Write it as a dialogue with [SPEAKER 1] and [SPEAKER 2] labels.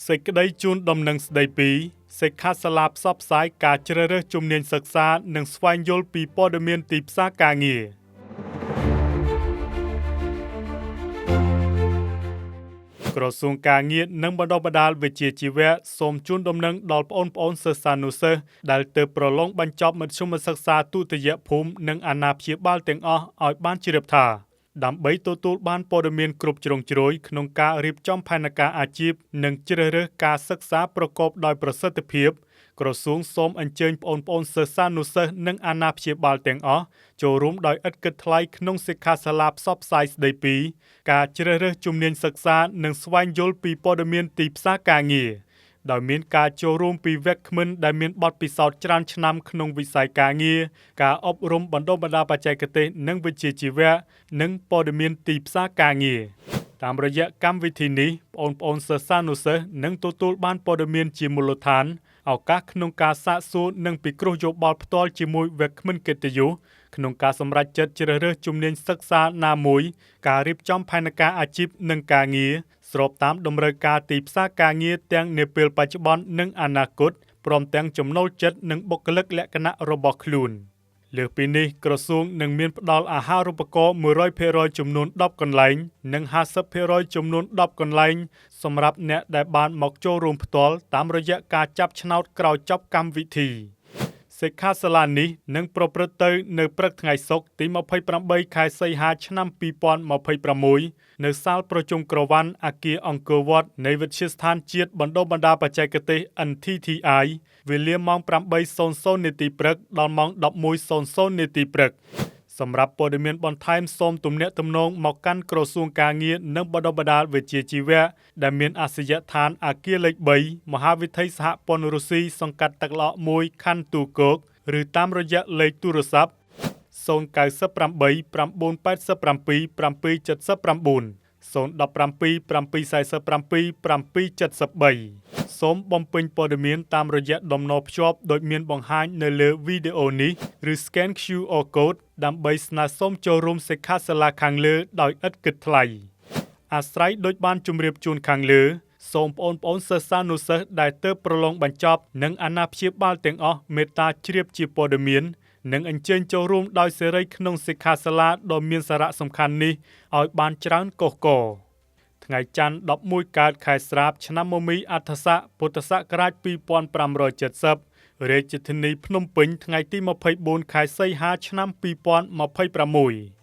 [SPEAKER 1] សេចក្តីជូនដំណឹងស្តីពីសិក្ខាសាលាផ្សព្វផ្សាយការជ្រើសរើសជំនាញសិក្សានិងស្វែងយល់ពីព័ត៌មានទីផ្សារការងារក្រសួងការងារនិងបណ្ដុះបណ្ដាលវិជ្ជាជីវៈសូមជូនដំណឹងដល់បងប្អូនសិស្សានុសិស្សដែលទើបប្រឡងបញ្ចប់មធ្យមសិក្សាទុតិយភូមិនិងអាណាព្យាបាលទាំងអស់ឲ្យបានជ្រាបថាដើម្បីទទួលបានព័ត៌មានគ្រប់ជ្រុងជ្រោយក្នុងការរៀបចំផែនការអាជីពនិងជ្រើសរើសការសិក្សាប្រកបដោយប្រសិទ្ធភាពក្រសួងសូមអញ្ជើញបងប្អូនសិស្សានុសិស្សនិងអាណាព្យាបាលទាំងអស់ចូលរួមដោយឥតគិតថ្លៃក្នុងសិក្ខាសាលាផ្សព្វផ្សាយស្តីពីការជ្រើសរើសជំនាញសិក្សានិងស្វែងយល់ពីព័ត៌មានទីផ្សារការងារដោយមានការចូលរួមពីវាគ្មិនដែលមានបទពិសោធន៍ច្រើនឆ្នាំក្នុងវិស័យការងារការអប់រំបណ្ដុះបណ្ដាលបច្ចេកទេសនិងវិជ្ជាជីវៈនិងព័ត៌មានទីផ្សារការងារតាមរយៈកម្មវិធីនេះបងប្អូនសិស្សានុសិស្សនឹងទទួលបានព័ត៌មានជាមូលដ្ឋានឱកាសក្នុងការសាកសួរនិងពិគ្រោះយោបល់ផ្ទាល់ជាមួយវាគ្មិនកិត្តិយសក្នុងការសម្រេចចិត្តជ្រើសរើសជំនាញសិក្សាណាមួយការរៀបចំផែនការអាជីពនិងការងារស្របតាមតម្រូវការទីផ្សារការងារទាំងនាពេលបច្ចុប្បន្ននិងអនាគតព្រមទាំងចំណូលចិត្តនិងបុគ្គលិកលក្ខណៈរបស់ខ្លួនលើសពីនេះក្រសួងនឹងមានផ្ដល់អាហារូបករណ៍ 100% ចំនួន10កន្លែងនិង 50% ចំនួន10កន្លែងសម្រាប់អ្នកដែលបានមកចូលរួមផ្ទាល់តាមរយៈការចាប់ឆ្នោតក្រោយចប់កម្មវិធីសិក្ខាសាលានេះនឹងប្រព្រឹត្តទៅនៅព្រឹកថ្ងៃសុក្រទី28ខែសីហាឆ្នាំ2026នៅសាលប្រជុំក្រវ៉ាន់អគារអង្គរវត្តនៃវិទ្យាស្ថានជាតិបណ្ដុះបណ្ដាលបច្ចេកទេស NTTI វេលាម៉ោង 8:00 នាទីព្រឹកដល់ម៉ោង 11:00 នាទីព្រឹកសម្រាប់ព័ត៌មានបន្ថែមសូមទំនាក់ទំនងមកកាន់ក្រសួងការងារនិងបណ្ដុះបណ្ដាលវិជ្ជាជីវៈដែលមានអាសយដ្ឋានអគារលេខ3មហាវិថីសហព័ន្ធរុស្ស៊ីសង្កាត់ទឹកឡក1ខណ្ឌទូគោកឬតាមរយៈលេខទូរស័ព្ទ098 987 779 017 747 773សូមបំពេញព័ត៌មានតាមរយៈតំណភ្ជាប់ដូចមានបង្ហាញនៅលើវីដេអូនេះឬ scan QR code ដើម្បីស្នើសុំចូលរួមសិក្ខាសាលាខាងលើដោយឥតគិតថ្លៃអាស្រ័យដូចបានជម្រាបជូនខាងលើសូមបងប្អូនសិស្សានុសិស្សដែលទើបប្រឡងបញ្ចប់និងអាណាព្យាបាលទាំងអស់មេត្តាជ្រាបជាព័ត៌មាននិងអញ្ជើញចូលរួមដោយសេរីក្នុងសិក្ខាសាលាដ៏មានសារៈសំខាន់នេះឲ្យបានច្រើនកុះករថ្ងៃច័ន្ទ11កើតខែស្រាបឆ្នាំមមីអដ្ឋស័កពុទ្ធសករាជ2570រាជធានីភ្នំពេញថ្ងៃទី24ខែសីហាឆ្នាំ2026